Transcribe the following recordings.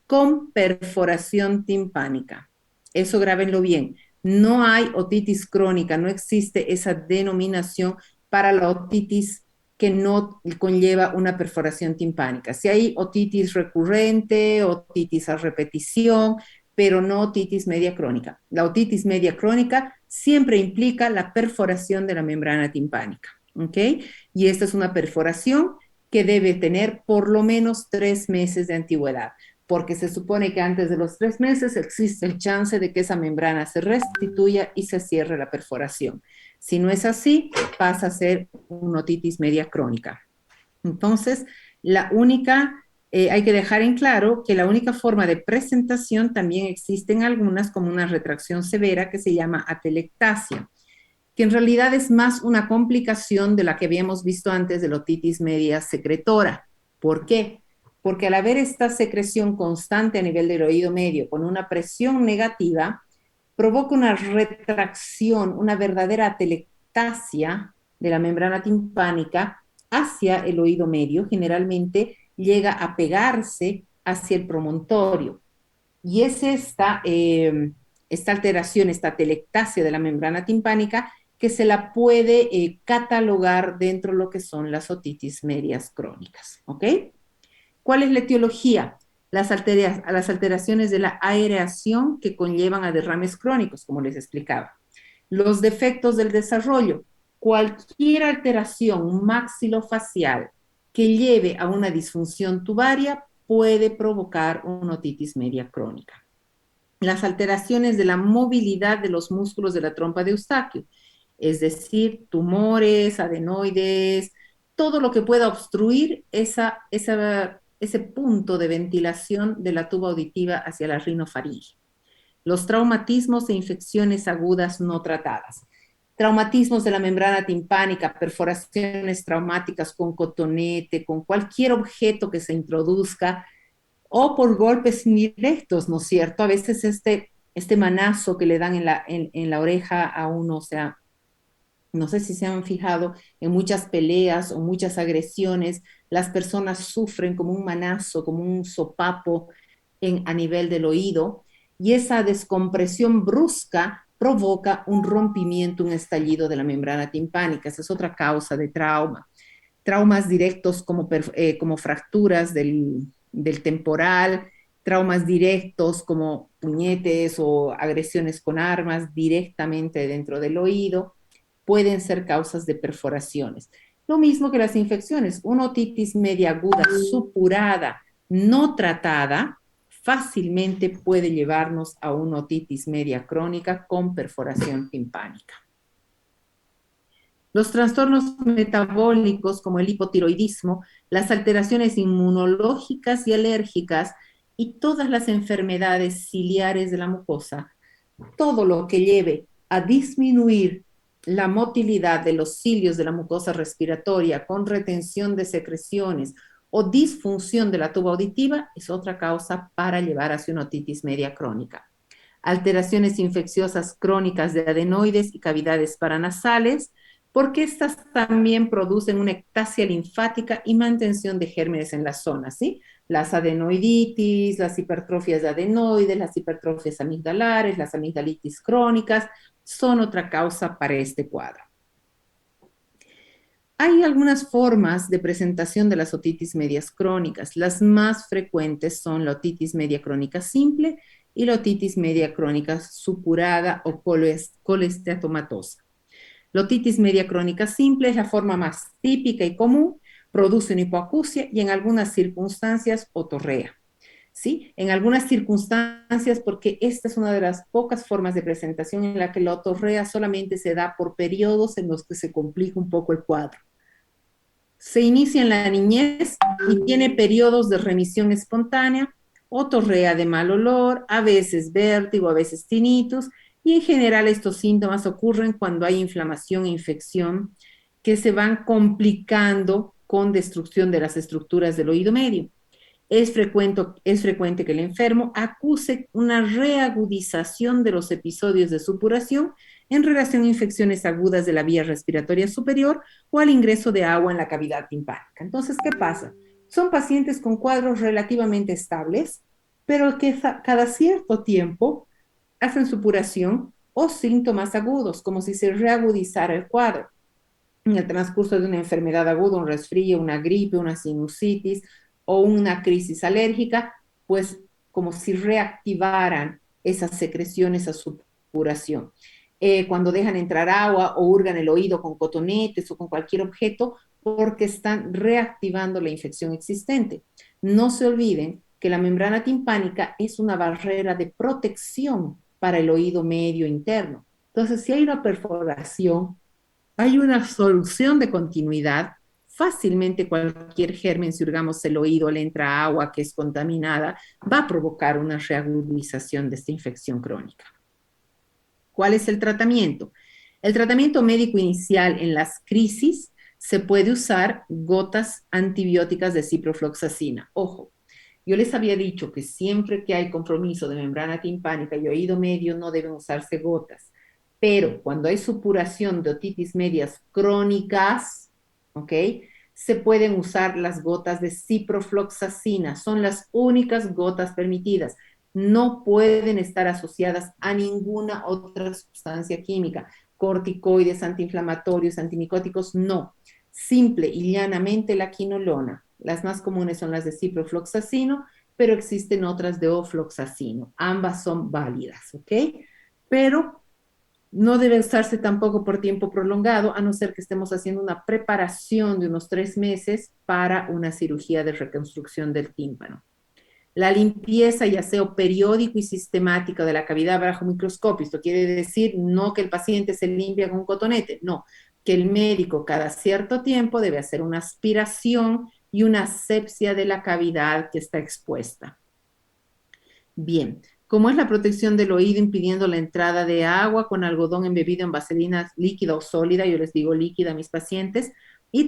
con perforación timpánica. Eso grábenlo bien. No hay otitis crónica, no existe esa denominación para la otitis que no conlleva una perforación timpánica. Si hay otitis recurrente, otitis a repetición, pero no otitis media crónica. La otitis media crónica siempre implica la perforación de la membrana timpánica, ¿ok? Y esta es una perforación que debe tener por lo menos 3 meses de antigüedad, porque se supone que antes de los 3 meses existe el chance de que esa membrana se restituya y se cierre la perforación. Si no es así, pasa a ser una otitis media crónica. Entonces, hay que dejar en claro que la única forma de presentación también existe en algunas, como una retracción severa que se llama atelectasia, que en realidad es más una complicación de la que habíamos visto antes de la otitis media secretora. ¿Por qué? Porque al haber esta secreción constante a nivel del oído medio con una presión negativa, provoca una retracción, una verdadera atelectasia de la membrana timpánica hacia el oído medio, generalmente llega a pegarse hacia el promontorio. Y es esta alteración, esta atelectasia de la membrana timpánica, que se la puede catalogar dentro de lo que son las otitis medias crónicas. ¿Ok? ¿Cuál es la etiología? Las alteraciones de la aireación que conllevan a derrames crónicos, como les explicaba. Los defectos del desarrollo. Cualquier alteración maxilofacial que lleve a una disfunción tubaria puede provocar una otitis media crónica. Las alteraciones de la movilidad de los músculos de la trompa de Eustaquio, es decir, tumores, adenoides, todo lo que pueda obstruir ese punto de ventilación de la tuba auditiva hacia la rinofaringe. Los traumatismos e infecciones agudas no tratadas. Traumatismos de la membrana timpánica, perforaciones traumáticas con cotonete, con cualquier objeto que se introduzca, o por golpes indirectos, ¿no es cierto? A veces este manazo que le dan en la oreja a uno, o sea, no sé si se han fijado en muchas peleas o muchas agresiones, las personas sufren como un manazo, como un sopapo a nivel del oído, y esa descompresión brusca provoca un rompimiento, un estallido de la membrana timpánica. Esa es otra causa de trauma. Traumas directos como fracturas del temporal, traumas directos como puñetes o agresiones con armas directamente dentro del oído, pueden ser causas de perforaciones. Lo mismo que las infecciones, una otitis media aguda supurada, no tratada, fácilmente puede llevarnos a una otitis media crónica con perforación timpánica. Los trastornos metabólicos como el hipotiroidismo, las alteraciones inmunológicas y alérgicas y todas las enfermedades ciliares de la mucosa, todo lo que lleve a disminuir la motilidad de los cilios de la mucosa respiratoria con retención de secreciones o disfunción de la tuba auditiva es otra causa para llevar hacia una otitis media crónica. Alteraciones infecciosas crónicas de adenoides y cavidades paranasales, porque estas también producen una ectasia linfática y mantención de gérmenes en la zona, ¿sí? Las adenoiditis, las hipertrofias de adenoides, las hipertrofias amigdalares, las amigdalitis crónicas, son otra causa para este cuadro. Hay algunas formas de presentación de las otitis medias crónicas. Las más frecuentes son la otitis media crónica simple y la otitis media crónica supurada o colesteatomatosa. La otitis media crónica simple es la forma más típica y común, produce una hipoacusia y en algunas circunstancias otorrea. ¿Sí? En algunas circunstancias, porque esta es una de las pocas formas de presentación en la que la otorrea solamente se da por periodos en los que se complica un poco el cuadro. Se inicia en la niñez y tiene periodos de remisión espontánea, otorrea de mal olor, a veces vértigo, a veces tinnitus, y en general estos síntomas ocurren cuando hay inflamación e infección que se van complicando con destrucción de las estructuras del oído medio. Es frecuente que el enfermo acuse una reagudización de los episodios de supuración en relación a infecciones agudas de la vía respiratoria superior o al ingreso de agua en la cavidad timpánica. Entonces, ¿qué pasa? Son pacientes con cuadros relativamente estables, pero que cada cierto tiempo hacen supuración o síntomas agudos, como si se reagudizara el cuadro en el transcurso de una enfermedad aguda, un resfrío, una gripe, una sinusitis o una crisis alérgica, pues como si reactivaran esas secreciones, esa supuración. Cuando dejan entrar agua o hurgan el oído con cotonetes o con cualquier objeto, porque están reactivando la infección existente. No se olviden que la membrana timpánica es una barrera de protección para el oído medio interno. Entonces, si hay una perforación, hay una solución de continuidad. Fácilmente cualquier germen, si hurgamos el oído, le entra agua que es contaminada, va a provocar una reagudización de esta infección crónica. ¿Cuál es el tratamiento? El tratamiento médico inicial en las crisis se puede usar gotas antibióticas de ciprofloxacina. Ojo, yo les había dicho que siempre que hay compromiso de membrana timpánica y oído medio no deben usarse gotas, pero cuando hay supuración de otitis medias crónicas, ¿ok? Se pueden usar las gotas de ciprofloxacina, son las únicas gotas permitidas. No pueden estar asociadas a ninguna otra sustancia química, corticoides, antiinflamatorios, antimicóticos, no. Simple y llanamente la quinolona. Las más comunes son las de ciprofloxacino, pero existen otras de ofloxacino. Ambas son válidas, ¿ok? Pero no debe usarse tampoco por tiempo prolongado, a no ser que estemos haciendo una preparación de unos 3 meses para una cirugía de reconstrucción del tímpano. La limpieza y aseo periódico y sistemático de la cavidad bajo microscopio. Esto quiere decir no que el paciente se limpia con un cotonete, no, que el médico cada cierto tiempo debe hacer una aspiración y una asepsia de la cavidad que está expuesta. Bien, ¿cómo es la protección del oído impidiendo la entrada de agua con algodón embebido en vaselina líquida o sólida? Yo les digo líquida a mis pacientes.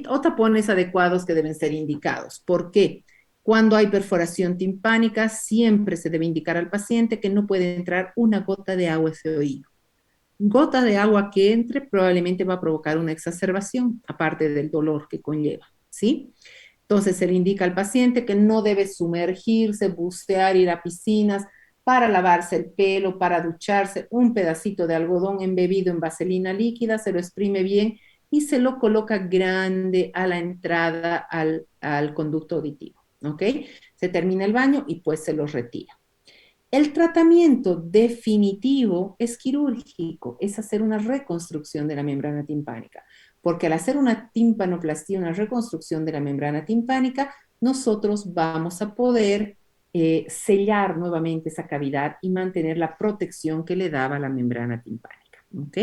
O tapones adecuados que deben ser indicados. ¿Por qué? Cuando hay perforación timpánica, siempre se debe indicar al paciente que no puede entrar una gota de agua a ese oído. Gota de agua que entre probablemente va a provocar una exacerbación, aparte del dolor que conlleva, ¿sí? Entonces se le indica al paciente que no debe sumergirse, bucear, ir a piscinas para lavarse el pelo, para ducharse, un pedacito de algodón embebido en vaselina líquida, se lo exprime bien y se lo coloca grande a la entrada al conducto auditivo, ¿ok? Se termina el baño y pues se lo retira. El tratamiento definitivo es quirúrgico, es hacer una reconstrucción de la membrana timpánica, porque al hacer una timpanoplastía, una reconstrucción de la membrana timpánica, nosotros vamos a poder sellar nuevamente esa cavidad y mantener la protección que le daba la membrana timpánica. ¿Ok?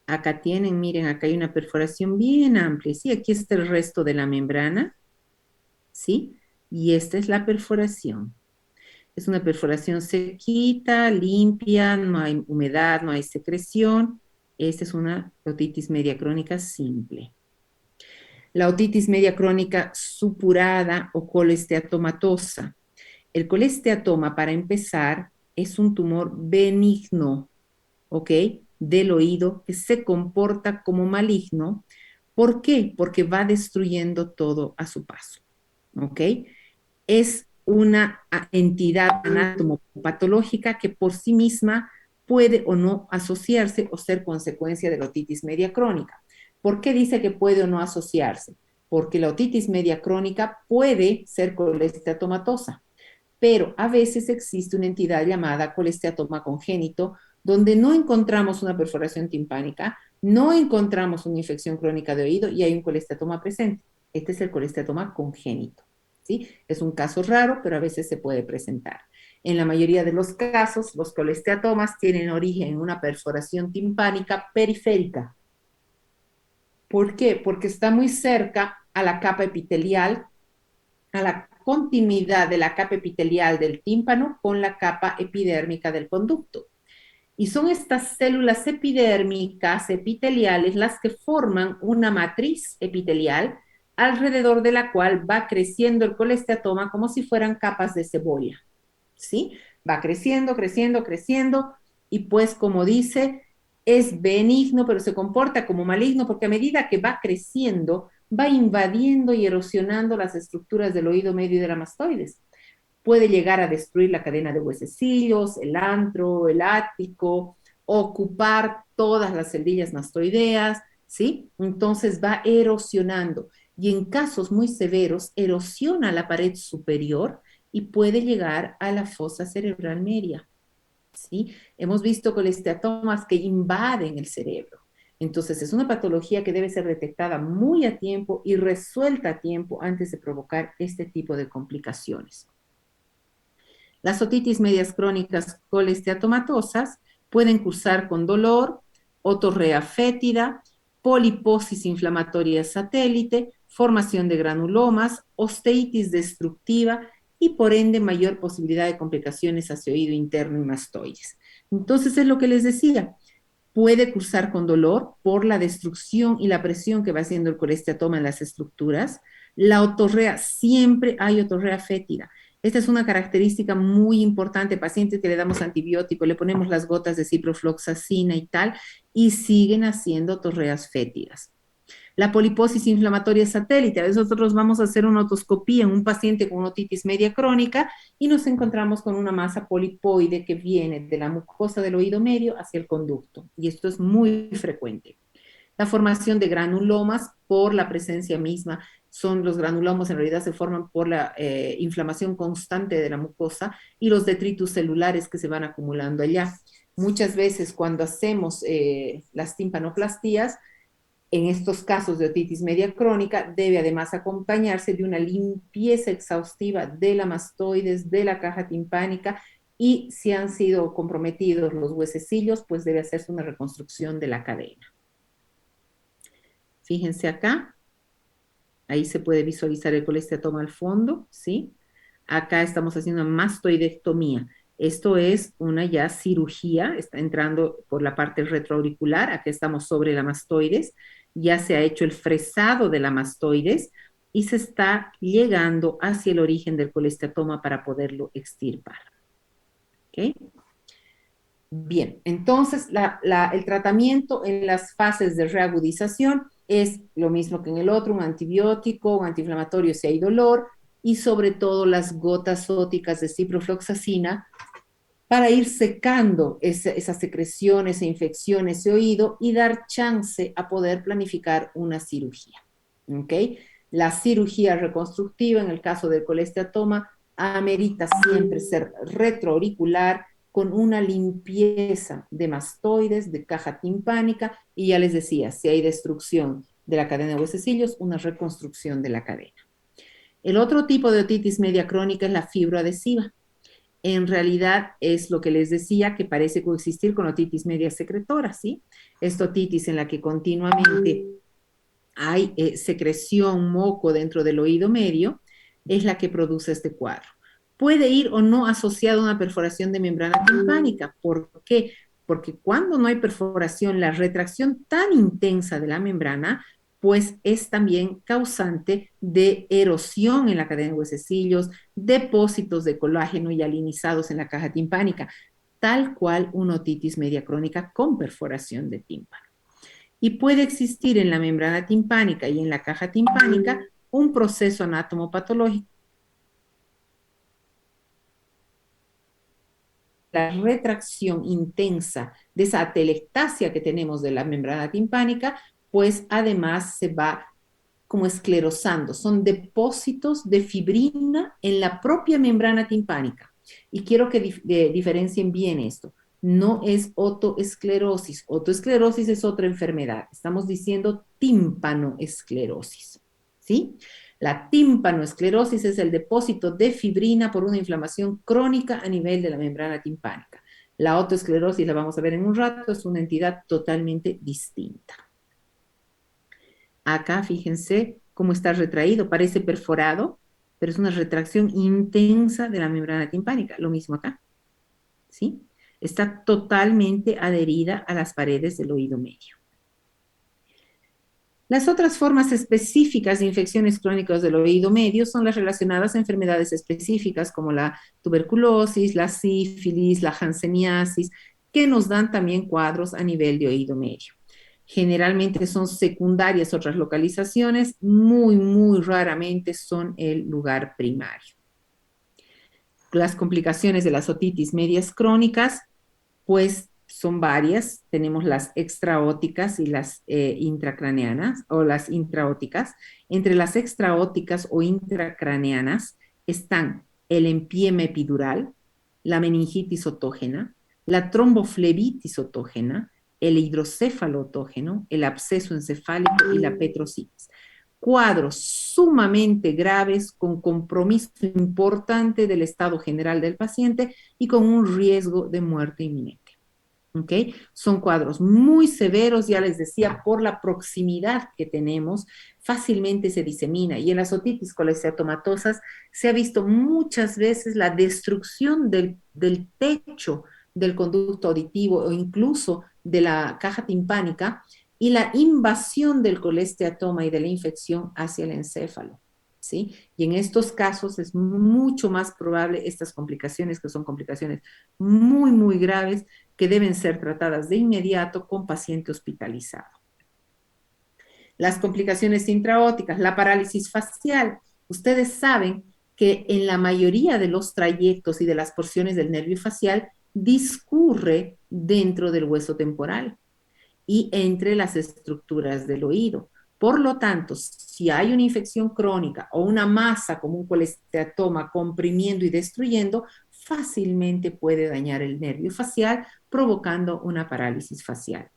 Acá tienen, miren, acá hay una perforación bien amplia. Sí, aquí está el resto de la membrana. ¿Sí? Y esta es la perforación. Es una perforación sequita, limpia, no hay humedad, no hay secreción. Esta es una otitis media crónica simple. La otitis media crónica supurada o colesteatomatosa. El colesteatoma, para empezar, es un tumor benigno, ¿ok? Del oído que se comporta como maligno. ¿Por qué? Porque va destruyendo todo a su paso, ¿ok? Es una entidad anatomopatológica que por sí misma puede o no asociarse o ser consecuencia de la otitis media crónica. ¿Por qué dice que puede o no asociarse? Porque la otitis media crónica puede ser colesteatomatosa, pero a veces existe una entidad llamada colesteatoma congénito, donde no encontramos una perforación timpánica, no encontramos una infección crónica de oído y hay un colesteatoma presente. Este es el colesteatoma congénito. ¿Sí? Es un caso raro, pero a veces se puede presentar. En la mayoría de los casos, los colesteatomas tienen origen en una perforación timpánica periférica. ¿Por qué? Porque está muy cerca a la capa epitelial, a la continuidad de la capa epitelial del tímpano con la capa epidérmica del conducto. Y son estas células epidérmicas, epiteliales, las que forman una matriz epitelial alrededor de la cual va creciendo el colesteatoma como si fueran capas de cebolla, ¿sí? Va creciendo, creciendo, creciendo, y pues como dice, es benigno, pero se comporta como maligno porque a medida que va creciendo, va invadiendo y erosionando las estructuras del oído medio y de la mastoides. puede llegar a destruir la cadena de huesecillos, el antro, el ático, ocupar todas las celdillas mastoideas, ¿sí? Entonces va erosionando y en casos muy severos erosiona la pared superior y puede llegar a la fosa cerebral media, ¿sí? Hemos visto colesteatomas que invaden el cerebro. Entonces, es una patología que debe ser detectada muy a tiempo y resuelta a tiempo antes de provocar este tipo de complicaciones. Las otitis medias crónicas colesteatomatosas pueden cursar con dolor, otorrea fétida, poliposis inflamatoria satélite, formación de granulomas, osteitis destructiva y por ende mayor posibilidad de complicaciones hacia oído interno y mastoides. Entonces es lo que les decía, puede cursar con dolor por la destrucción y la presión que va haciendo el colesteatoma en las estructuras. La otorrea, siempre hay otorrea fétida. Esta es una característica muy importante. Pacientes que le damos antibiótico, le ponemos las gotas de ciprofloxacina y tal, y siguen haciendo otorreas fétidas. La poliposis inflamatoria satélite. A veces nosotros vamos a hacer una otoscopía en un paciente con otitis media crónica y nos encontramos con una masa polipoide que viene de la mucosa del oído medio hacia el conducto. Y esto es muy frecuente. La formación de granulomas por la presencia misma. Son los granulomas en realidad se forman por la inflamación constante de la mucosa y los detritus celulares que se van acumulando allá. Muchas veces cuando hacemos las timpanoplastías, en estos casos de otitis media crónica, debe además acompañarse de una limpieza exhaustiva de la mastoides, de la caja timpánica, y si han sido comprometidos los huesecillos, pues debe hacerse una reconstrucción de la cadena. Fíjense acá, ahí se puede visualizar el colesteatoma al fondo, ¿sí? Acá estamos haciendo una mastoidectomía. Esto es una ya cirugía, está entrando por la parte retroauricular, aquí estamos sobre la mastoides, ya se ha hecho el fresado de la mastoides y se está llegando hacia el origen del colesteatoma para poderlo extirpar. ¿Ok? Bien, entonces el tratamiento en las fases de reagudización es lo mismo que en el otro, un antibiótico, un antiinflamatorio si hay dolor y sobre todo las gotas óticas de ciprofloxacina para ir secando esa secreción, esa infección, ese oído y dar chance a poder planificar una cirugía. ¿Ok? La cirugía reconstructiva en el caso del colesteatoma amerita siempre ser retroauricular con una limpieza de mastoides, de caja timpánica y ya les decía, si hay destrucción de la cadena de huesecillos, una reconstrucción de la cadena. El otro tipo de otitis media crónica es la fibroadhesiva. En realidad es lo que les decía, que parece coexistir con otitis media secretora, ¿sí? Esta otitis en la que continuamente hay secreción, moco dentro del oído medio, es la que produce este cuadro. Puede ir o no asociado a una perforación de membrana timpánica. ¿Por qué? Porque cuando no hay perforación, la retracción tan intensa de la membrana, pues es también causante de erosión en la cadena de huesecillos, depósitos de colágeno y alinizados en la caja timpánica, tal cual una otitis media crónica con perforación de tímpano. Y puede existir en la membrana timpánica y en la caja timpánica un proceso anatomopatológico. La retracción intensa de esa atelectasia que tenemos de la membrana timpánica, pues además se va como esclerosando. Son depósitos de fibrina en la propia membrana timpánica. Y quiero que diferencien bien esto. No es otoesclerosis. Otoesclerosis es otra enfermedad. Estamos diciendo tímpanoesclerosis. ¿Sí? La tímpanoesclerosis es el depósito de fibrina por una inflamación crónica a nivel de la membrana timpánica. La otoesclerosis, la vamos a ver en un rato, es una entidad totalmente distinta. Acá fíjense cómo está retraído, parece perforado, pero es una retracción intensa de la membrana timpánica. Lo mismo acá, ¿sí? Está totalmente adherida a las paredes del oído medio. Las otras formas específicas de infecciones crónicas del oído medio son las relacionadas a enfermedades específicas como la tuberculosis, la sífilis, la hanseníasis, que nos dan también cuadros a nivel de oído medio. Generalmente son secundarias otras localizaciones, muy raramente son el lugar primario. Las complicaciones de las otitis medias crónicas, pues son varias. Tenemos las extraóticas y las intracraneanas o las intraóticas. Entre las extraóticas o intracraneanas están el empiema epidural, la meningitis otógena, la tromboflebitis otógena, el hidrocéfalo otógeno, el absceso encefálico y la petrositis. Cuadros sumamente graves con compromiso importante del estado general del paciente y con un riesgo de muerte inminente. ¿Ok? Son cuadros muy severos, ya les decía, por la proximidad que tenemos, fácilmente se disemina. Y en las otitis colesteatomatosas se ha visto muchas veces la destrucción del techo del conducto auditivo o incluso de la caja timpánica y la invasión del colesteatoma y de la infección hacia el encéfalo. ¿Sí? Y en estos casos es mucho más probable estas complicaciones, que son complicaciones muy, muy graves, que deben ser tratadas de inmediato con paciente hospitalizado. Las complicaciones intraóticas, la parálisis facial. Ustedes saben que en la mayoría de los trayectos y de las porciones del nervio facial discurre dentro del hueso temporal y entre las estructuras del oído. Por lo tanto, si hay una infección crónica o una masa como un colesteatoma comprimiendo y destruyendo, fácilmente puede dañar el nervio facial, provocando una parálisis facial.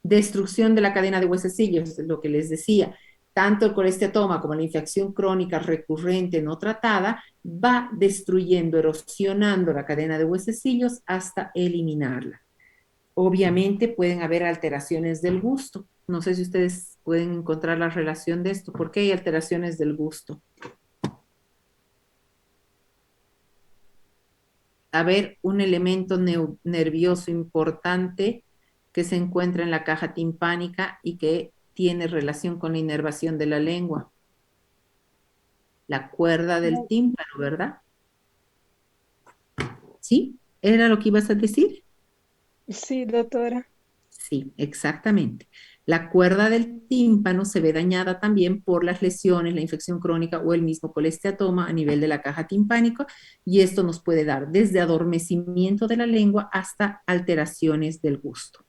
Destrucción de la cadena de huesecillos, es lo que les decía. Tanto el colesteatoma como la infección crónica recurrente no tratada va destruyendo, erosionando la cadena de huesecillos hasta eliminarla. Obviamente pueden haber alteraciones del gusto. No sé si ustedes pueden encontrar la relación de esto. ¿Por qué hay alteraciones del gusto? A ver, un elemento nervioso importante que se encuentra en la caja timpánica y que tiene relación con la inervación de la lengua. La cuerda del tímpano, ¿verdad? ¿Sí? ¿Era lo que ibas a decir? Sí, doctora. Sí, exactamente. La cuerda del tímpano se ve dañada también por las lesiones, la infección crónica o el mismo colesteatoma a nivel de la caja timpánica, y esto nos puede dar desde adormecimiento de la lengua hasta alteraciones del gusto.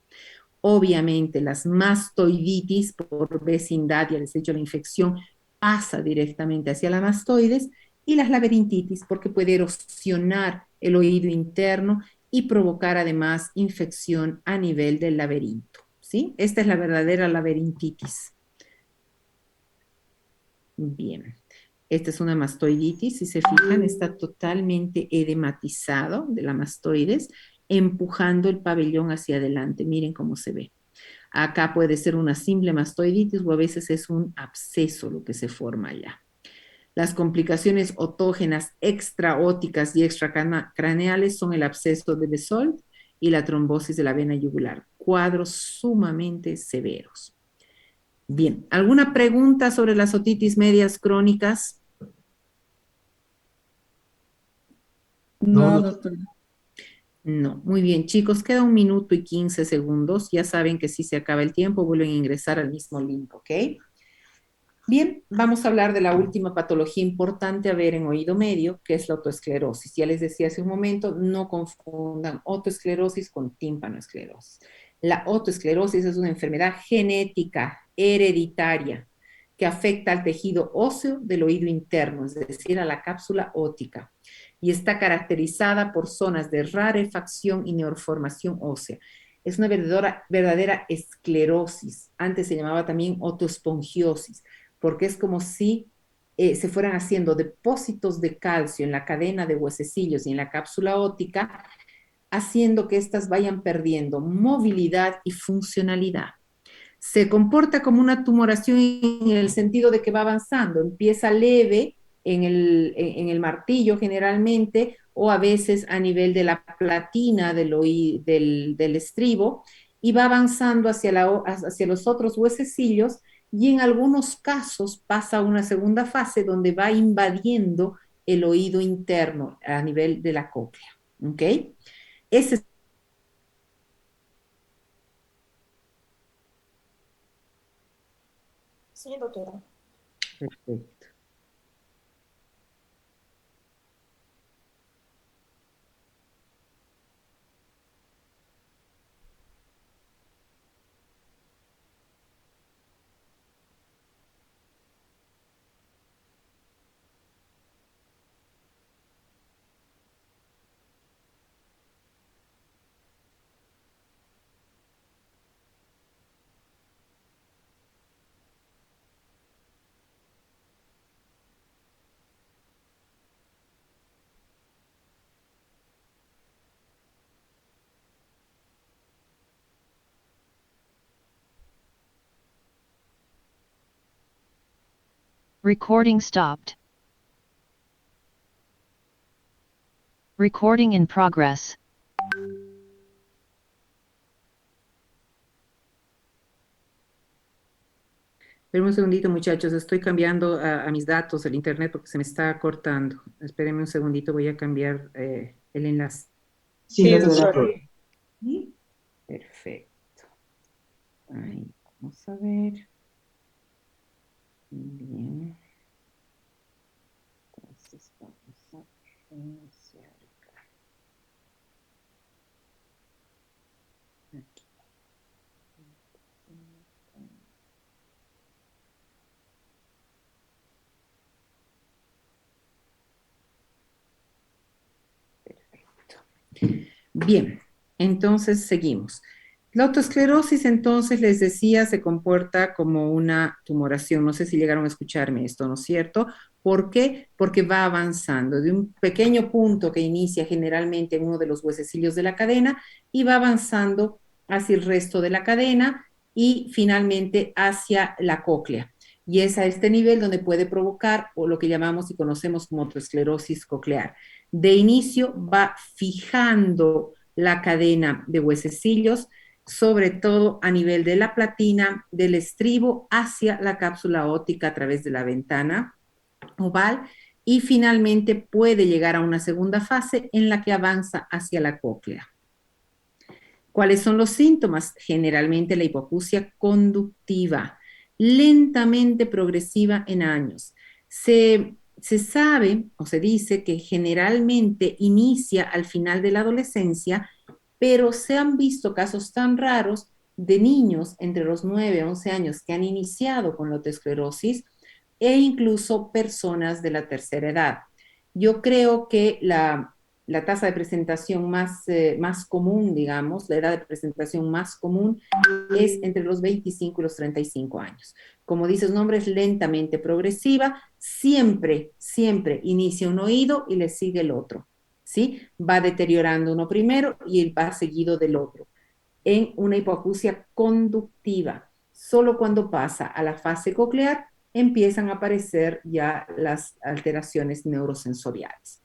Obviamente, las mastoiditis por vecindad, ya les he dicho, la infección pasa directamente hacia la mastoides, y las laberintitis porque puede erosionar el oído interno y provocar además infección a nivel del laberinto. ¿Sí? Esta es la verdadera laberintitis. Bien. Esta es una mastoiditis, si se fijan, está totalmente edematizado de la mastoides, empujando el pabellón hacia adelante. Miren cómo se ve. Acá puede ser una simple mastoiditis o a veces es un absceso lo que se forma allá. Las complicaciones otógenas extraóticas y extracraneales son el absceso de Bezold y la trombosis de la vena yugular. Cuadros sumamente severos. Bien, ¿alguna pregunta sobre las otitis medias crónicas? No, No, doctor. doctora. No. Muy bien, chicos, queda 1 minuto y 15 segundos. Ya saben que si se acaba el tiempo, vuelven a ingresar al mismo link, ¿ok? Bien, vamos a hablar de la última patología importante a ver en oído medio, que es la otoesclerosis. Ya les decía hace un momento, no confundan otoesclerosis con tímpanoesclerosis. La otoesclerosis es una enfermedad genética, hereditaria, que afecta al tejido óseo del oído interno, es decir, a la cápsula óptica, y está caracterizada por zonas de rarefacción y neoformación ósea. Es una verdadera esclerosis. Antes se llamaba también otoespongiosis, porque es como si se fueran haciendo depósitos de calcio en la cadena de huesecillos y en la cápsula óptica, haciendo que éstas vayan perdiendo movilidad y funcionalidad. Se comporta como una tumoración en el sentido de que va avanzando, empieza leve en el martillo generalmente, o a veces a nivel de la platina del estribo, y va avanzando hacia los otros huesecillos, y en algunos casos pasa a una segunda fase donde va invadiendo el oído interno a nivel de la cóclea. ¿Ok? Ese es Sí, doctora. perfecto. Recording stopped. Recording in progress. Espérenme un segundito, muchachos. Estoy cambiando a mis datos el internet porque se me está cortando. Espérenme un segundito, voy a cambiar el enlace. Sí, no te da doctora. problema. ¿Sí? Perfecto. Ahí, vamos a ver. Bien. Entonces vamos a iniciar acá. Aquí. Bien, entonces seguimos. La autoesclerosis, entonces, les decía, se comporta como una tumoración. No sé si llegaron a escucharme esto, ¿no es cierto? ¿Por qué? Porque va avanzando de un pequeño punto que inicia generalmente en uno de los huesecillos de la cadena y va avanzando hacia el resto de la cadena y finalmente hacia la cóclea. Y es a este nivel donde puede provocar o lo que llamamos y conocemos como autoesclerosis coclear. De inicio va fijando la cadena de huesecillos, sobre todo a nivel de la platina, del estribo hacia la cápsula óptica a través de la ventana oval y finalmente puede llegar a una segunda fase en la que avanza hacia la cóclea. ¿Cuáles son los síntomas? Generalmente la hipoacusia conductiva, lentamente progresiva en años. Se sabe o se dice que generalmente inicia al final de la adolescencia, pero se han visto casos tan raros de niños entre los 9 y 11 años que han iniciado con la autoesclerosis e incluso personas de la tercera edad. Yo creo que la tasa de presentación más común, digamos, la edad de presentación más común es entre los 25 y los 35 años. Como dice su nombre, es lentamente progresiva, siempre inicia un oído y le sigue el otro, ¿sí? Va deteriorando uno primero y va seguido del otro. En una hipoacusia conductiva, solo cuando pasa a la fase coclear empiezan a aparecer ya las alteraciones neurosensoriales.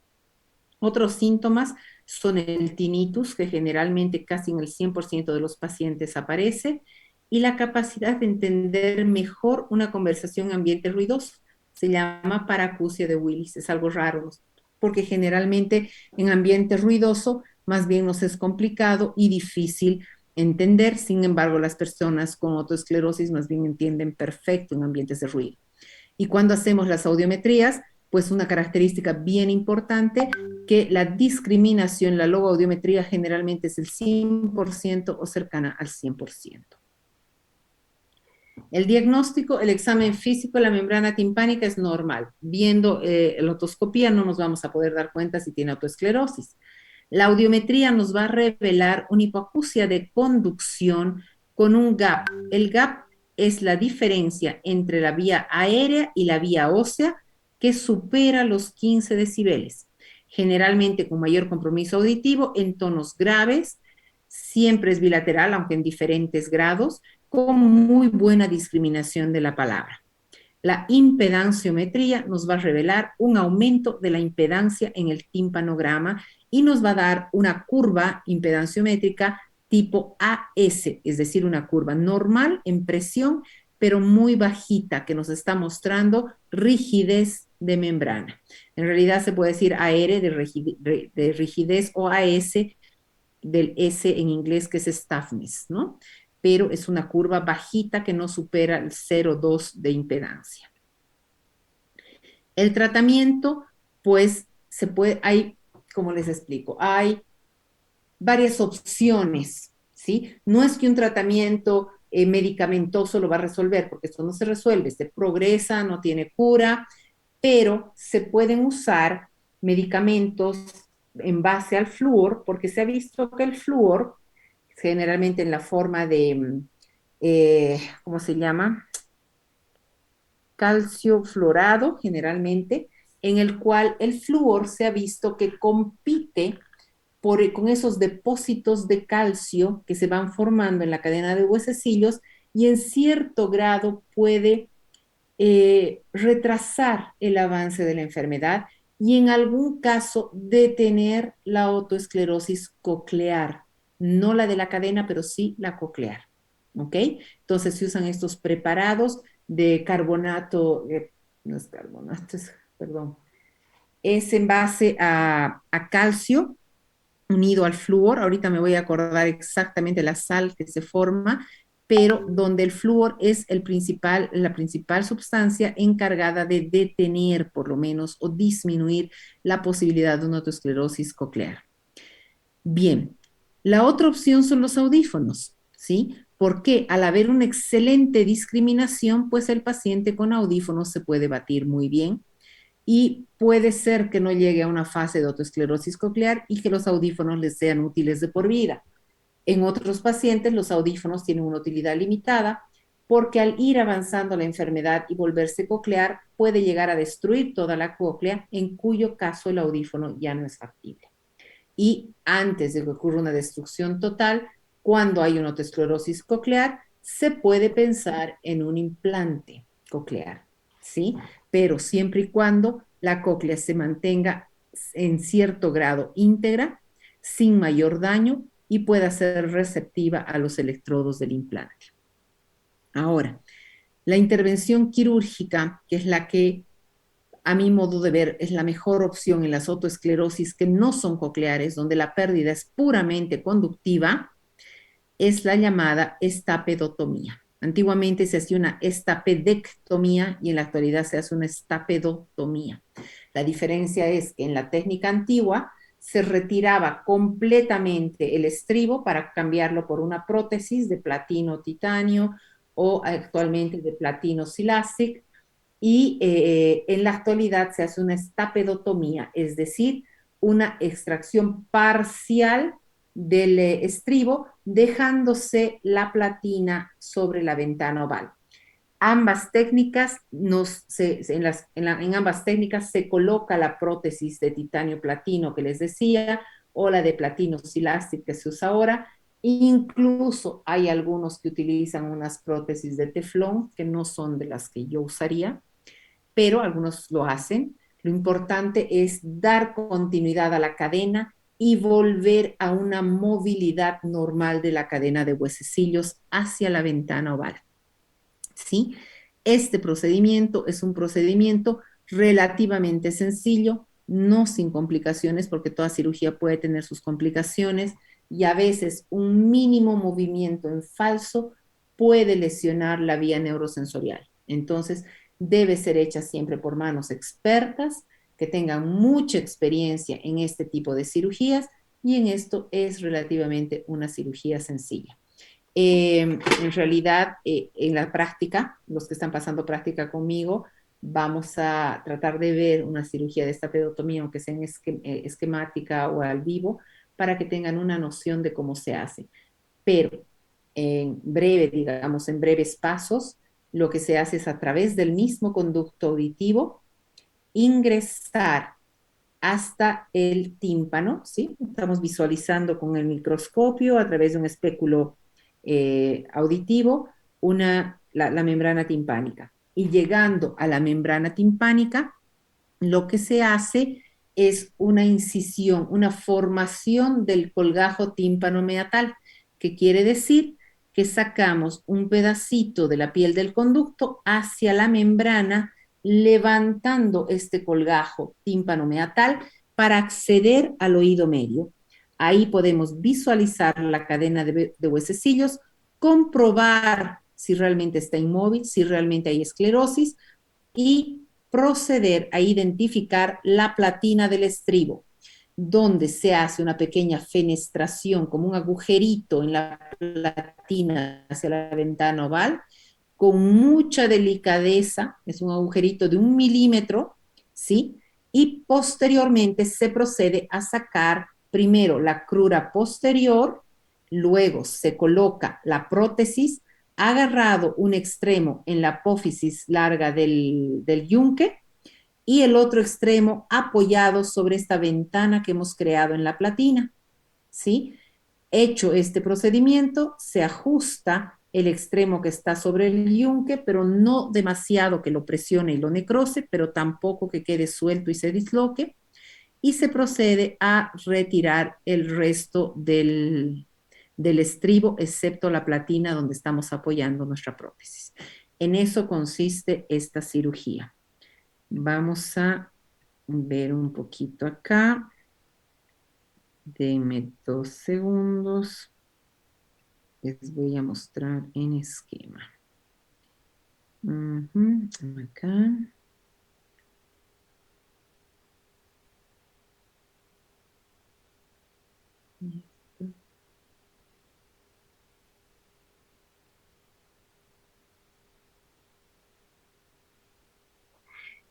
Otros síntomas son el tinnitus, que generalmente casi en el 100% de los pacientes aparece, y la capacidad de entender mejor una conversación en ambiente ruidoso. Se llama paracusia de Willis, es algo raro, porque generalmente en ambiente ruidoso más bien nos es complicado y difícil entender. Sin embargo, las personas con autoesclerosis más bien entienden perfecto en ambientes de ruido. Y cuando hacemos las audiometrías, pues una característica bien importante, que la discriminación, la logoaudiometría generalmente es el 100% o cercana al 100%. El diagnóstico, el examen físico de la membrana timpánica es normal. Viendo la otoscopía no nos vamos a poder dar cuenta si tiene autoesclerosis. La audiometría nos va a revelar una hipoacusia de conducción con un gap. El gap es la diferencia entre la vía aérea y la vía ósea que supera los 15 decibeles. Generalmente con mayor compromiso auditivo en tonos graves, siempre es bilateral, aunque en diferentes grados, con muy buena discriminación de la palabra. La impedanciometría nos va a revelar un aumento de la impedancia en el timpanograma y nos va a dar una curva impedanciométrica tipo AS, es decir, una curva normal en presión, pero muy bajita, que nos está mostrando rigidez de membrana. En realidad se puede decir AR de rigidez o AS del S en inglés, que es stiffness, ¿no? Pero es una curva bajita que no supera el 0,2 de impedancia. El tratamiento, pues, hay, como les explico, hay varias opciones, ¿sí? No es que un tratamiento medicamentoso lo va a resolver, porque esto no se resuelve, se progresa, no tiene cura, pero se pueden usar medicamentos en base al flúor, porque se ha visto que el flúor, generalmente en la forma de, ¿cómo se llama? Calcio fluorado, generalmente, en el cual el flúor se ha visto que compite con esos depósitos de calcio que se van formando en la cadena de huesecillos y en cierto grado puede retrasar el avance de la enfermedad y en algún caso detener la autoesclerosis coclear, no la de la cadena, pero sí la coclear. ¿Ok? Entonces se usan estos preparados de carbonato, no es carbonato, perdón, es en base a calcio unido al flúor. Ahorita me voy a acordar exactamente la sal que se forma, pero donde el flúor es la principal sustancia encargada de detener, por lo menos, o disminuir la posibilidad de una autoesclerosis coclear. Bien, la otra opción son los audífonos, ¿sí? Porque al haber una excelente discriminación, pues el paciente con audífonos se puede batir muy bien y puede ser que no llegue a una fase de autoesclerosis coclear y que los audífonos les sean útiles de por vida. En otros pacientes los audífonos tienen una utilidad limitada porque al ir avanzando la enfermedad y volverse coclear puede llegar a destruir toda la cóclea, en cuyo caso el audífono ya no es factible. Y antes de que ocurra una destrucción total, cuando hay una autoesclerosis coclear, se puede pensar en un implante coclear, ¿sí? Pero siempre y cuando la cóclea se mantenga en cierto grado íntegra, sin mayor daño y pueda ser receptiva a los electrodos del implante. Ahora, la intervención quirúrgica, que es la que a mi modo de ver es la mejor opción en las autoesclerosis que no son cocleares, donde la pérdida es puramente conductiva, es la llamada estapedotomía. Antiguamente se hacía una estapedectomía y en la actualidad se hace una estapedotomía. La diferencia es que en la técnica antigua se retiraba completamente el estribo para cambiarlo por una prótesis de platino o titanio o actualmente de platino siláceo, y en la actualidad se hace una estapedotomía, es decir, una extracción parcial del estribo, dejándose la platina sobre la ventana oval. Ambas técnicas en ambas técnicas se coloca la prótesis de titanio platino que les decía, o la de platino siláceo que se usa ahora. Incluso hay algunos que utilizan unas prótesis de teflón que no son de las que yo usaría, pero algunos lo hacen. Lo importante es dar continuidad a la cadena y volver a una movilidad normal de la cadena de huesecillos hacia la ventana oval. ¿Sí? Este procedimiento es un procedimiento relativamente sencillo, no sin complicaciones, porque toda cirugía puede tener sus complicaciones y a veces un mínimo movimiento en falso puede lesionar la vía neurosensorial. Entonces, debe ser hecha siempre por manos expertas que tengan mucha experiencia en este tipo de cirugías, y en esto es relativamente una cirugía sencilla. En realidad, en la práctica, los que están pasando práctica conmigo, vamos a tratar de ver una cirugía de esta pedotomía, aunque sea en esquemática o al vivo, para que tengan una noción de cómo se hace. Pero en breve, digamos, en breves pasos, lo que se hace es a través del mismo conducto auditivo ingresar hasta el tímpano, ¿sí? Estamos visualizando con el microscopio a través de un espéculo auditivo la membrana timpánica. Y llegando a la membrana timpánica, lo que se hace es una incisión, una formación del colgajo tímpano-meatal, que quiere decir que sacamos un pedacito de la piel del conducto hacia la membrana, levantando este colgajo tímpano-meatal para acceder al oído medio. Ahí podemos visualizar la cadena de huesecillos, comprobar si realmente está inmóvil, si realmente hay esclerosis, y proceder a identificar la platina del estribo, donde se hace una pequeña fenestración, como un agujerito en la platina hacia la ventana oval, con mucha delicadeza, es un agujerito de 1 milímetro, ¿sí? Y posteriormente se procede a sacar primero la crura posterior, luego se coloca la prótesis, agarrado un extremo en la apófisis larga del yunque y el otro extremo apoyado sobre esta ventana que hemos creado en la platina, ¿sí? Hecho este procedimiento, se ajusta el extremo que está sobre el yunque, pero no demasiado que lo presione y lo necrose, pero tampoco que quede suelto y se disloque. Y se procede a retirar el resto del estribo, excepto la platina donde estamos apoyando nuestra prótesis. En eso consiste esta cirugía. Vamos a ver un poquito acá. Denme 2 segundos. Les voy a mostrar en esquema. Acá.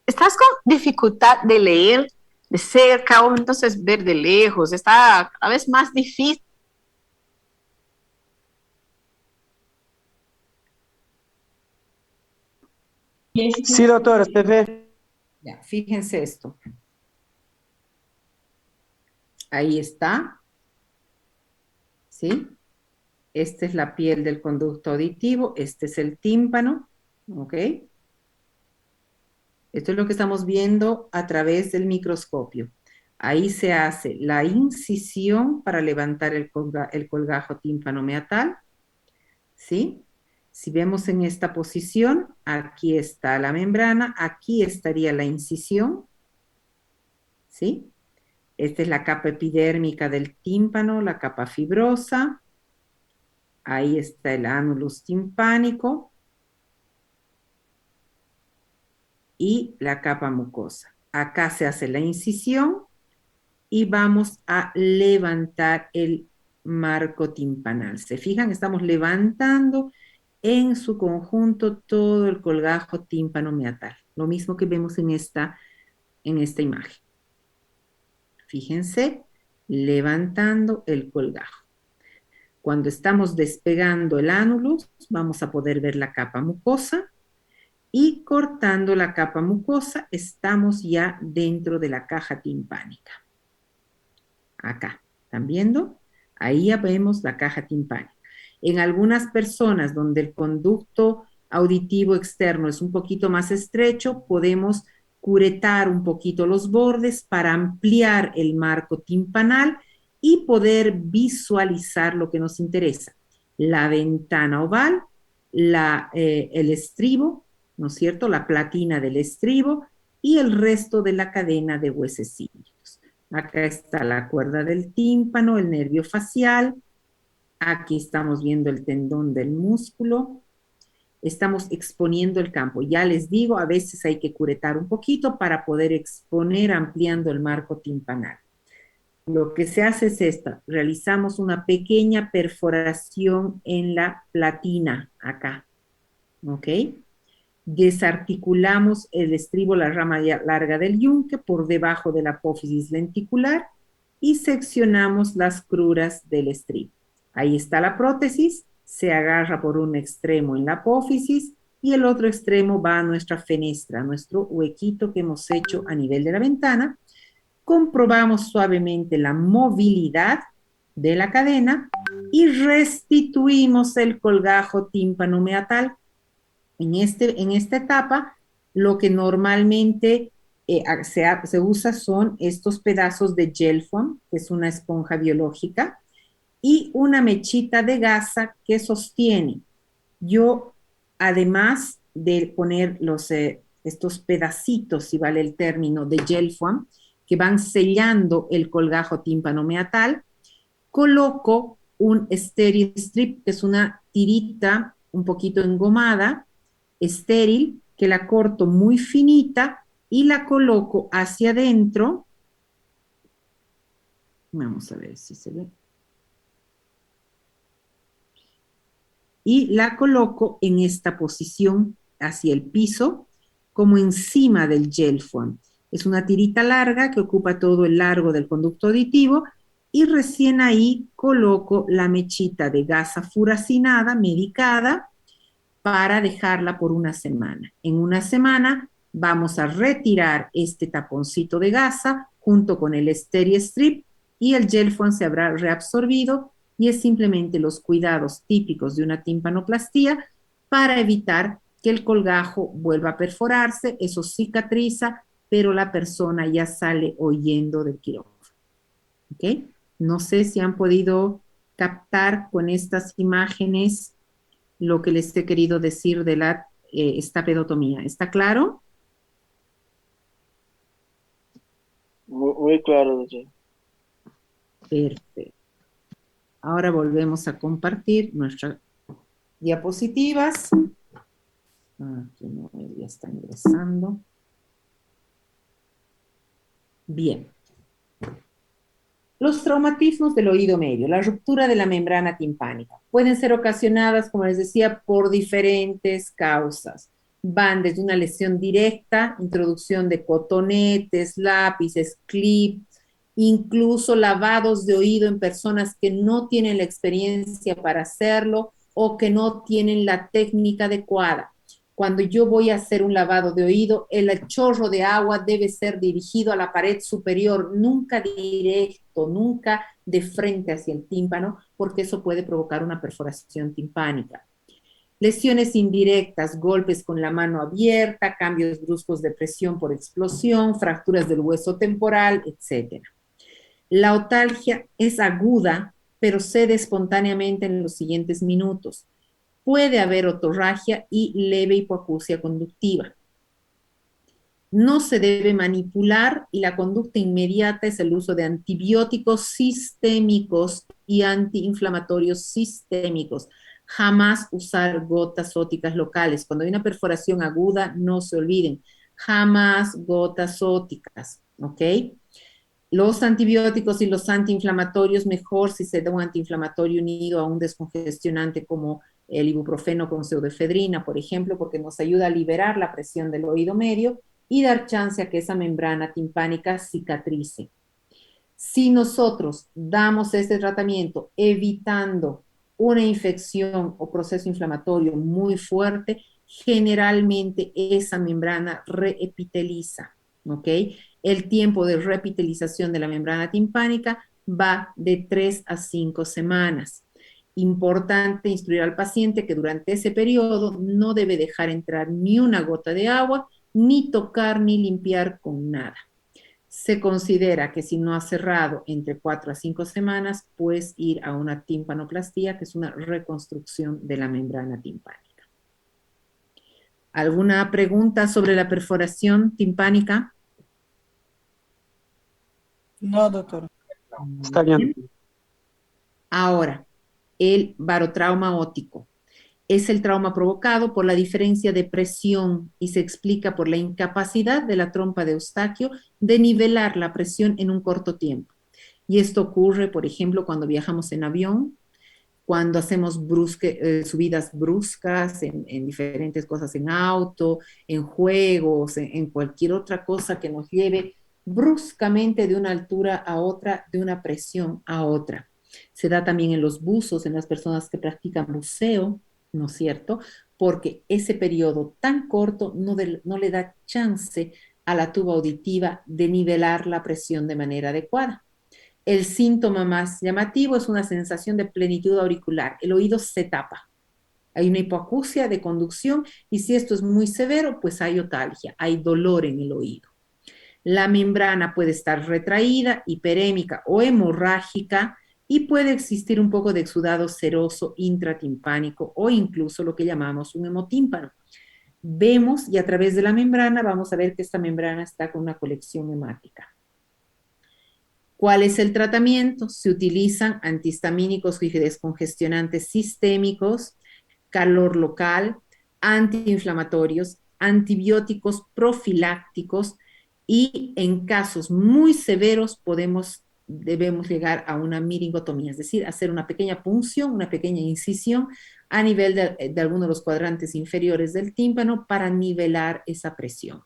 ¿Estás con dificultad de leer de cerca o entonces ver de lejos? Está cada vez más difícil. Sí, doctora, se ve. Ya, fíjense esto. Ahí está. ¿Sí? Esta es la piel del conducto auditivo, este es el tímpano, ¿ok? Esto es lo que estamos viendo a través del microscopio. Ahí se hace la incisión para levantar el colgajo tímpano-meatal, ¿sí? Si vemos en esta posición, aquí está la membrana, aquí estaría la incisión, ¿sí? Esta es la capa epidérmica del tímpano, la capa fibrosa. Ahí está el ánulus timpánico y la capa mucosa. Acá se hace la incisión y vamos a levantar el marco timpanal. ¿Se fijan? Estamos levantando en su conjunto todo el colgajo tímpano-meatal. Lo mismo que vemos en esta imagen. Fíjense, levantando el colgajo. Cuando estamos despegando el ánulus, vamos a poder ver la capa mucosa y cortando la capa mucosa estamos ya dentro de la caja timpánica. Acá, ¿están viendo? Ahí ya vemos la caja timpánica. En algunas personas donde el conducto auditivo externo es un poquito más estrecho, podemos curetar un poquito los bordes para ampliar el marco timpanal y poder visualizar lo que nos interesa. La ventana oval, el estribo, ¿no es cierto? La platina del estribo y el resto de la cadena de huesecillos. Acá está la cuerda del tímpano, el nervio facial. Aquí estamos viendo el tendón del músculo. Estamos exponiendo el campo. Ya les digo, a veces hay que curetar un poquito para poder exponer ampliando el marco timpanal. Lo que se hace es esto. Realizamos una pequeña perforación en la platina, acá. ¿Ok? Desarticulamos el estribo, la rama larga del yunque por debajo de la apófisis lenticular y seccionamos las cruras del estribo. Ahí está la prótesis, se agarra por un extremo en la apófisis y el otro extremo va a nuestra fenestra, a nuestro huequito que hemos hecho a nivel de la ventana. Comprobamos suavemente la movilidad de la cadena y restituimos el colgajo tímpano-meatal. En esta etapa, lo que normalmente se usa son estos pedazos de gel foam, que es una esponja biológica, y una mechita de gasa que sostiene. Yo, además de poner estos pedacitos, si vale el término, de gel foam, que van sellando el colgajo tímpano-meatal, coloco un steri strip, que es una tirita un poquito engomada, estéril, que la corto muy finita y la coloco hacia adentro. Vamos a ver si se ve. Y la coloco en esta posición hacia el piso, como encima del gel foam. Es una tirita larga que ocupa todo el largo del conducto auditivo y recién ahí coloco la mechita de gasa furacinada, medicada, para dejarla por una semana. En una semana vamos a retirar este taponcito de gasa junto con el Steri Strip y el gel foam se habrá reabsorbido y es simplemente los cuidados típicos de una timpanoplastía para evitar que el colgajo vuelva a perforarse, eso cicatriza, pero la persona ya sale huyendo del quirófano. ¿Ok? No sé si han podido captar con estas imágenes lo que les he querido decir de la estapedotomía. ¿Está claro? Muy claro, doctora. Perfecto. Ahora volvemos a compartir nuestras diapositivas. Aquí no, ya está ingresando. Bien. Los traumatismos del oído medio, la ruptura de la membrana timpánica, pueden ser ocasionadas, como les decía, por diferentes causas. Van desde una lesión directa, introducción de cotonetes, lápices, clips, incluso lavados de oído en personas que no tienen la experiencia para hacerlo o que no tienen la técnica adecuada. Cuando yo voy a hacer un lavado de oído, el chorro de agua debe ser dirigido a la pared superior, nunca directo, nunca de frente hacia el tímpano, porque eso puede provocar una perforación timpánica. Lesiones indirectas, golpes con la mano abierta, cambios bruscos de presión por explosión, fracturas del hueso temporal, etc. La otalgia es aguda, pero cede espontáneamente en los siguientes minutos. Puede haber otorragia y leve hipoacusia conductiva. No se debe manipular y la conducta inmediata es el uso de antibióticos sistémicos y antiinflamatorios sistémicos. Jamás usar gotas óticas locales. Cuando hay una perforación aguda, no se olviden, jamás gotas óticas, ¿ok? Los antibióticos y los antiinflamatorios, mejor si se da un antiinflamatorio unido a un descongestionante como el ibuprofeno con pseudoefedrina, por ejemplo, porque nos ayuda a liberar la presión del oído medio y dar chance a que esa membrana timpánica cicatrice. Si nosotros damos este tratamiento evitando una infección o proceso inflamatorio muy fuerte, generalmente esa membrana reepiteliza, ¿ok? El tiempo de reepitelización de la membrana timpánica va de 3 a 5 semanas. Importante instruir al paciente que durante ese periodo no debe dejar entrar ni una gota de agua, ni tocar ni limpiar con nada. Se considera que si no ha cerrado entre 4 a 5 semanas, puedes ir a una timpanoplastía, que es una reconstrucción de la membrana timpánica. ¿Alguna pregunta sobre la perforación timpánica? No, doctora. Está bien. Ahora, el barotrauma óptico. Es el trauma provocado por la diferencia de presión y se explica por la incapacidad de la trompa de Eustaquio de nivelar la presión en un corto tiempo. Y esto ocurre, por ejemplo, cuando viajamos en avión, cuando hacemos subidas bruscas en diferentes cosas, en auto, en juegos, en cualquier otra cosa que nos lleve bruscamente de una altura a otra, de una presión a otra. Se da también en los buzos, en las personas que practican buceo, ¿no es cierto? Porque ese periodo tan corto no le da chance a la tuba auditiva de nivelar la presión de manera adecuada. El síntoma más llamativo es una sensación de plenitud auricular. El oído se tapa. Hay una hipoacusia de conducción y si esto es muy severo, pues hay otalgia, hay dolor en el oído. La membrana puede estar retraída, hiperémica o hemorrágica y puede existir un poco de exudado seroso intratimpánico o incluso lo que llamamos un hemotímpano. Vemos y a través de la membrana vamos a ver que esta membrana está con una colección hemática. ¿Cuál es el tratamiento? Se utilizan antihistamínicos y descongestionantes sistémicos, calor local, antiinflamatorios, antibióticos profilácticos y en casos muy severos debemos llegar a una miringotomía, es decir, hacer una pequeña punción, una pequeña incisión a nivel de alguno de los cuadrantes inferiores del tímpano para nivelar esa presión.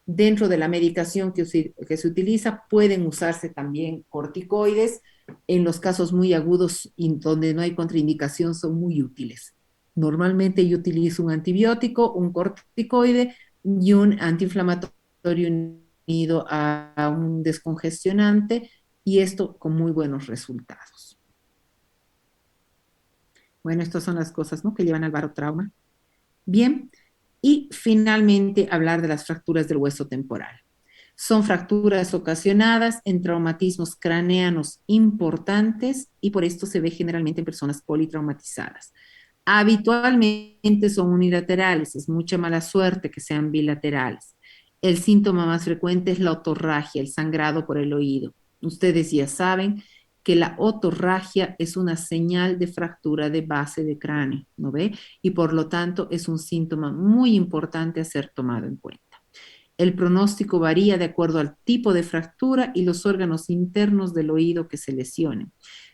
Dentro de la medicación que se utiliza pueden usarse también corticoides. En los casos muy agudos y donde no hay contraindicación son muy útiles. Normalmente yo utilizo un antibiótico, un corticoide y un antiinflamatorio unido a un descongestionante y esto con muy buenos resultados. Bueno, estas son las cosas, ¿no?, que llevan al barotrauma. Bien, y finalmente hablar de las fracturas del hueso temporal. Son fracturas ocasionadas en traumatismos craneanos importantes y por esto se ve generalmente en personas politraumatizadas. Habitualmente son unilaterales, es mucha mala suerte que sean bilaterales. El síntoma más frecuente es la otorragia, el sangrado por el oído. Ustedes ya saben que la otorragia es una señal de fractura de base de cráneo, ¿no ve? Y por lo tanto es un síntoma muy importante a ser tomado en cuenta. El pronóstico varía de acuerdo al tipo de fractura y los órganos internos del oído que se lesionen.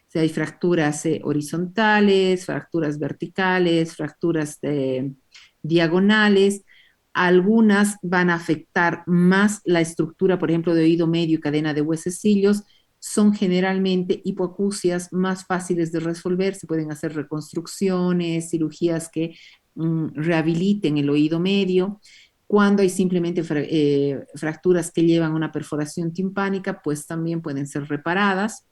Si hay fracturas horizontales, fracturas verticales, fracturas diagonales, algunas van a afectar más la estructura, por ejemplo, de oído medio y cadena de huesecillos. Son generalmente hipoacusias más fáciles de resolver, se pueden hacer reconstrucciones, cirugías que rehabiliten el oído medio. Cuando hay simplemente fracturas que llevan a una perforación timpánica, pues también pueden ser reparadas.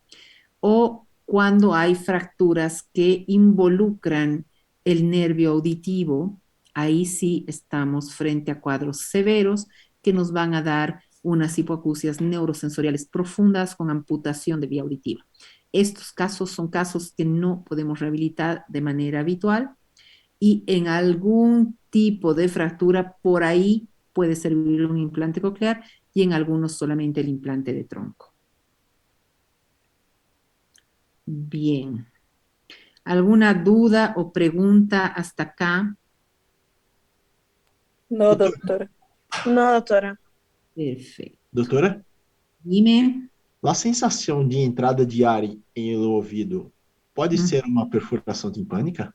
O cuando hay fracturas que involucran el nervio auditivo, ahí sí estamos frente a cuadros severos que nos van a dar unas hipoacusias neurosensoriales profundas con amputación de vía auditiva. Estos casos son casos que no podemos rehabilitar de manera habitual y en algún tipo de fractura por ahí puede servir un implante coclear y en algunos solamente el implante de tronco. Bien. ¿Alguna duda o pregunta hasta acá? No, doutora. Não, doutora. Perfeito. Doutora, Dime. a sensação de entrada de ar em no ouvido pode ser uma perfuração timpânica?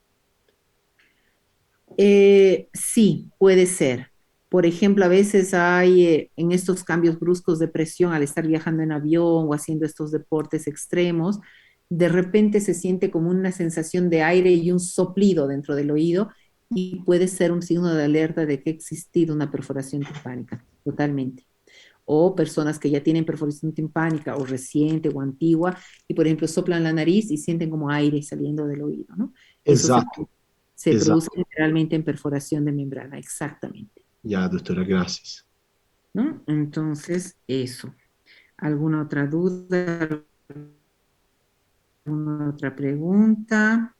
Sí, puede ser. Por ejemplo, a veces hay en estos cambios bruscos de presión al estar viajando en avión o haciendo estos deportes extremos, de repente se siente como una sensación de aire y un soplido dentro del oído y puede ser un signo de alerta de que ha existido una perforación timpánica, totalmente. O personas que ya tienen perforación timpánica o reciente o antigua y, por ejemplo, soplan la nariz y sienten como aire saliendo del oído, ¿no? Exato. Se produce generalmente en perforación de membrana, exactamente. Ya, doutora, gracias. ¿No? Entonces, eso. ¿Alguna otra duda? ¿Alguna otra pregunta?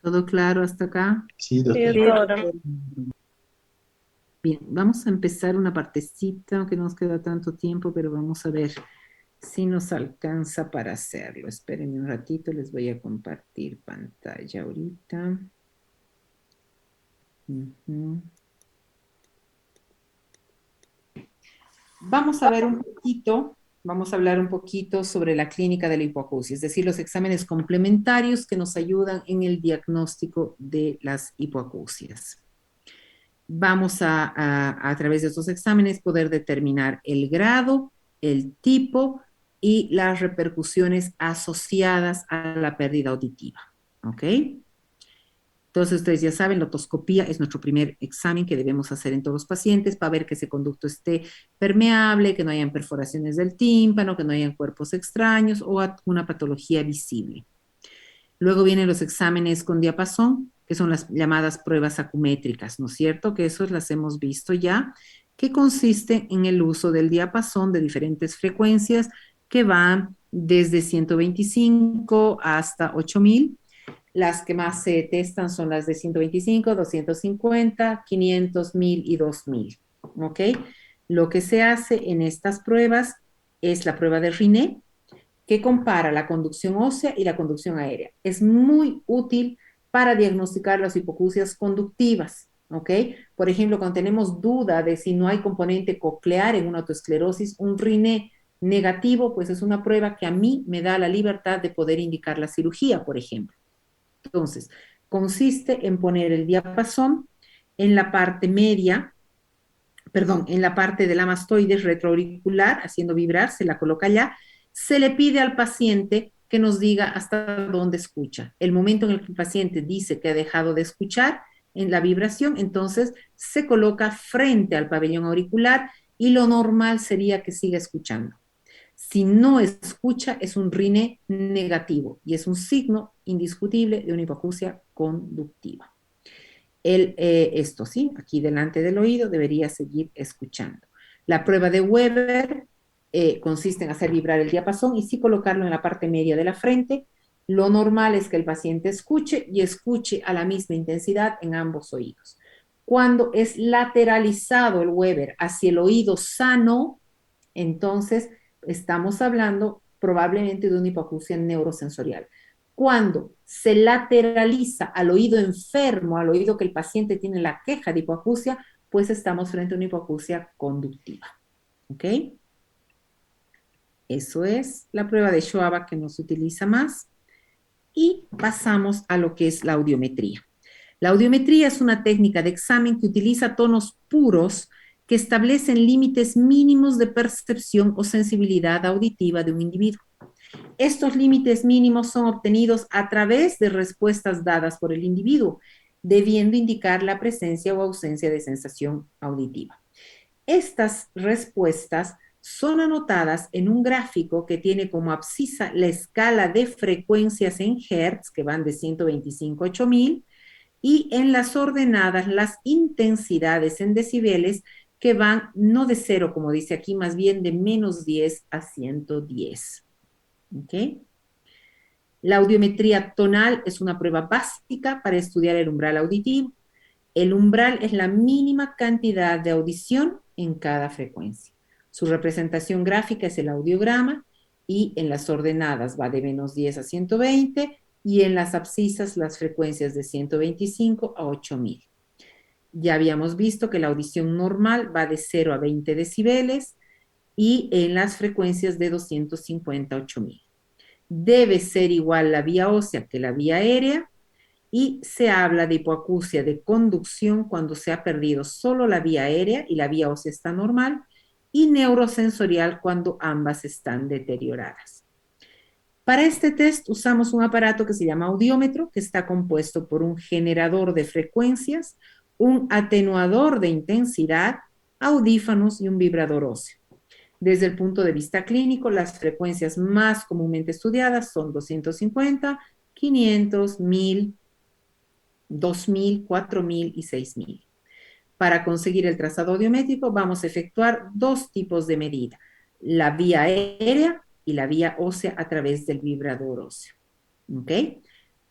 ¿Todo claro hasta acá? Sí, Sim, doutora. doutora. Bien, vamos a empezar una partecita, aunque no nos queda tanto tiempo, pero vamos a ver si nos alcanza para hacerlo. Espérenme un ratito, les voy a compartir pantalla ahorita. Vamos a ver un poquito, vamos a hablar un poquito sobre la clínica de la hipoacusia, es decir, los exámenes complementarios que nos ayudan en el diagnóstico de las hipoacusias. Vamos a través de estos exámenes poder determinar el grado, el tipo y las repercusiones asociadas a la pérdida auditiva. ¿Ok? Entonces, ustedes ya saben, la otoscopía es nuestro primer examen que debemos hacer en todos los pacientes para ver que ese conducto esté permeable, que no hayan perforaciones del tímpano, que no hayan cuerpos extraños o una patología visible. Luego vienen los exámenes con diapasón, que son las llamadas pruebas acumétricas, ¿no es cierto? Que esos las hemos visto ya, que consisten en el uso del diapasón de diferentes frecuencias que van desde 125 hasta 8000. Las que más se testan son las de 125, 250, 500, 1000 y 2000. ¿Ok? Lo que se hace en estas pruebas es la prueba de Riné, que compara la conducción ósea y la conducción aérea. Es muy útil para diagnosticar las hipoacusias conductivas. ¿Ok? Por ejemplo, cuando tenemos duda de si no hay componente coclear en una autoesclerosis, un Riné negativo, pues es una prueba que a mí me da la libertad de poder indicar la cirugía, por ejemplo. Entonces, consiste en poner el diapasón en la parte media, perdón, en la parte de la mastoides retroauricular, haciendo vibrar, se la coloca allá. Se le pide al paciente que nos diga hasta dónde escucha. El momento en el que el paciente dice que ha dejado de escuchar en la vibración, entonces se coloca frente al pabellón auricular y lo normal sería que siga escuchando. Si no escucha, es un RINE negativo y es un signo indiscutible de una hipoacusia conductiva. Esto sí, aquí delante del oído debería seguir escuchando. La prueba de Weber consiste en hacer vibrar el diapasón y sí colocarlo en la parte media de la frente. Lo normal es que el paciente escuche y escuche a la misma intensidad en ambos oídos. Cuando es lateralizado el Weber hacia el oído sano, entonces estamos hablando probablemente de una hipoacusia neurosensorial. Cuando se lateraliza al oído enfermo, al oído que el paciente tiene la queja de hipoacusia, pues estamos frente a una hipoacusia conductiva. ¿Ok? Eso es la prueba de Schwab que no se utiliza más. Y pasamos a lo que es la audiometría. La audiometría es una técnica de examen que utiliza tonos puros que establecen límites mínimos de percepción o sensibilidad auditiva de un individuo. Estos límites mínimos son obtenidos a través de respuestas dadas por el individuo, debiendo indicar la presencia o ausencia de sensación auditiva. Estas respuestas son anotadas en un gráfico que tiene como abscisa la escala de frecuencias en Hertz, que van de 125 a 8000, y en las ordenadas las intensidades en decibeles, que van no de 0, como dice aquí, más bien de menos 10 a 110. ¿Ok? La audiometría tonal es una prueba básica para estudiar el umbral auditivo. El umbral es la mínima cantidad de audición en cada frecuencia. Su representación gráfica es el audiograma y en las ordenadas va de menos 10 a 120 y en las abscisas las frecuencias de 125 a 8000. Ya habíamos visto que la audición normal va de 0 a 20 decibeles y en las frecuencias de 250 a 8000. Debe ser igual la vía ósea que la vía aérea y se habla de hipoacusia de conducción cuando se ha perdido solo la vía aérea y la vía ósea está normal, y neurosensorial cuando ambas están deterioradas. Para este test usamos un aparato que se llama audiómetro, que está compuesto por un generador de frecuencias, un atenuador de intensidad, audífonos y un vibrador óseo. Desde el punto de vista clínico, las frecuencias más comúnmente estudiadas son 250, 500, 1000, 2000, 4000 y 6000. Para conseguir el trazado audiométrico vamos a efectuar dos tipos de medida, la vía aérea y la vía ósea a través del vibrador óseo. ¿Ok?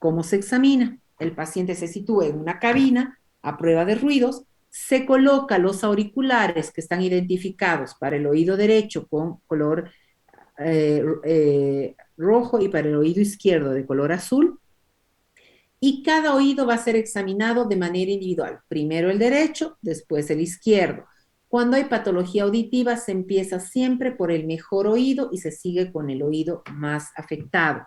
¿Cómo se examina? El paciente se sitúa en una cabina a prueba de ruidos, se coloca los auriculares que están identificados para el oído derecho con color rojo y para el oído izquierdo de color azul, y cada oído va a ser examinado de manera individual. Primero el derecho, después el izquierdo. Cuando hay patología auditiva, se empieza siempre por el mejor oído y se sigue con el oído más afectado.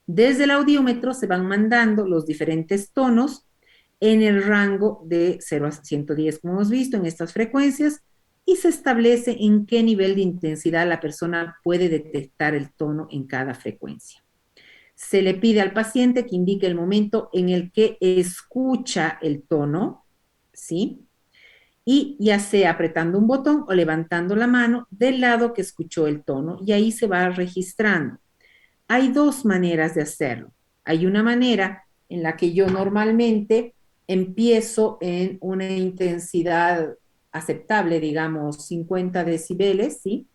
Desde el audiómetro se van mandando los diferentes tonos en el rango de 0 a 110, como hemos visto, en estas frecuencias, y se establece en qué nivel de intensidad la persona puede detectar el tono en cada frecuencia. Se le pide al paciente que indique el momento en el que escucha el tono, ¿sí? Y ya sea apretando un botón o levantando la mano del lado que escuchó el tono, y ahí se va registrando. Hay dos maneras de hacerlo. Hay una manera en la que yo normalmente empiezo en una intensidad aceptable, digamos 50 decibeles, ¿sí?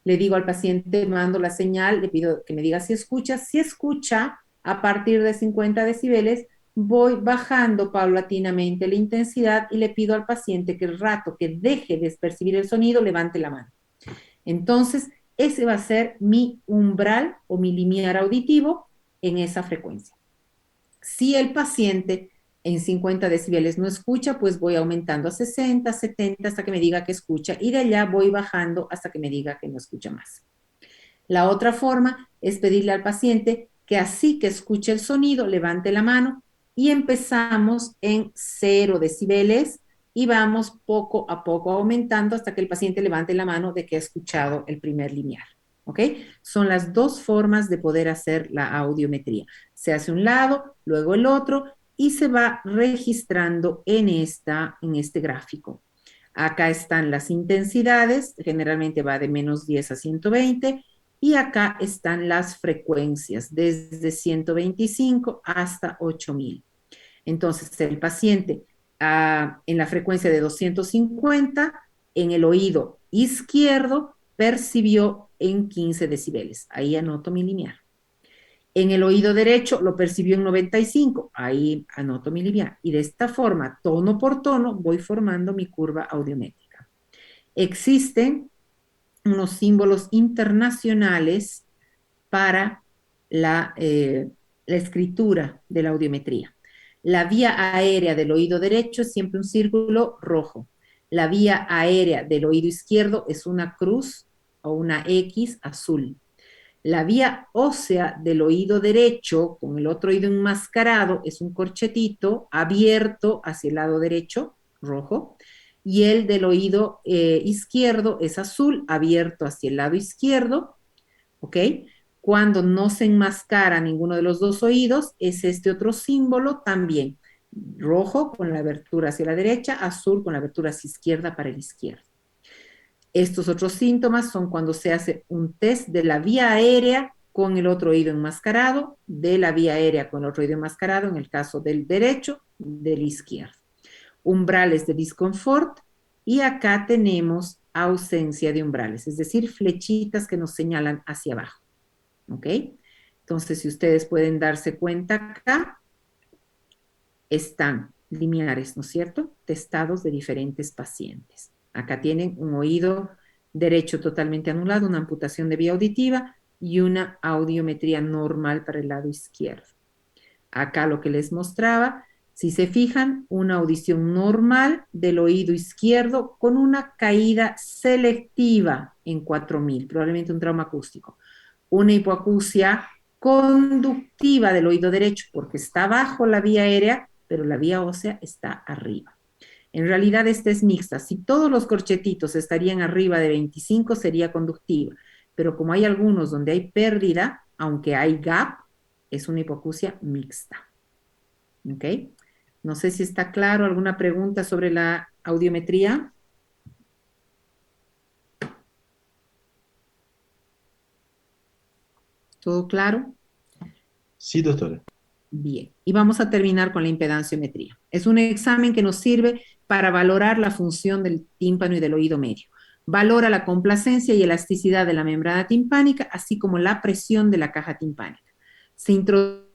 Le digo al paciente, mando la señal, le pido que me diga si escucha. Si escucha, a partir de 50 decibeles, voy bajando paulatinamente la intensidad y le pido al paciente que el rato que deje de percibir el sonido, levante la mano. Entonces, ese va a ser mi umbral o mi limiar auditivo en esa frecuencia. Si el paciente en 50 decibeles no escucha, pues voy aumentando a 60, 70 hasta que me diga que escucha, y de allá voy bajando hasta que me diga que no escucha más. La otra forma es pedirle al paciente que así que escuche el sonido, levante la mano, y empezamos en 0 decibeles y vamos poco a poco aumentando hasta que el paciente levante la mano de que ha escuchado el primer limiar. ¿Ok? Son las dos formas de poder hacer la audiometría. Se hace un lado, luego el otro, y se va registrando en este gráfico. Acá están las intensidades, generalmente va de menos 10 a 120, Y acá están las frecuencias, desde 125 hasta 8000. Entonces, el paciente en la frecuencia de 250, en el oído izquierdo, percibió en 15 decibeles. Ahí anoto mi limiar. En el oído derecho lo percibió en 95. Ahí anoto mi limiar. Y de esta forma, tono por tono, voy formando mi curva audiométrica. Existen unos símbolos internacionales para la escritura de la audiometría. La vía aérea del oído derecho es siempre un círculo rojo. La vía aérea del oído izquierdo es una cruz o una X azul. La vía ósea del oído derecho, con el otro oído enmascarado, es un corchetito abierto hacia el lado derecho, rojo, y el del oído izquierdo es azul, abierto hacia el lado izquierdo, ¿ok? Cuando no se enmascara ninguno de los dos oídos, es este otro símbolo también, rojo con la abertura hacia la derecha, azul con la abertura hacia izquierda para el izquierdo. Estos otros síntomas son cuando se hace un test de la vía aérea con el otro oído enmascarado, de la vía aérea con el otro oído enmascarado, en el caso del derecho, del izquierdo. Umbrales de disconfort, y acá tenemos ausencia de umbrales, es decir, flechitas que nos señalan hacia abajo. ¿Ok? Entonces, si ustedes pueden darse cuenta acá, están limiares, ¿no es cierto? Testados de diferentes pacientes. Acá tienen un oído derecho totalmente anulado, una amputación de vía auditiva y una audiometría normal para el lado izquierdo. Acá lo que les mostraba, si se fijan, una audición normal del oído izquierdo con una caída selectiva en 4000, probablemente un trauma acústico. Una hipoacusia conductiva del oído derecho porque está bajo la vía aérea, pero la vía ósea está arriba. En realidad esta es mixta. Si todos los corchetitos estarían arriba de 25 sería conductiva, pero como hay algunos donde hay pérdida, aunque hay gap, es una hipoacusia mixta. ¿Ok? No sé si está claro. ¿Alguna pregunta sobre la audiometría? ¿Todo claro? Sí, doctora. Bien, y vamos a terminar con la impedanciometría. Es un examen que nos sirve para valorar la función del tímpano y del oído medio. Valora la complacencia y elasticidad de la membrana timpánica, así como la presión de la caja timpánica. Se introduce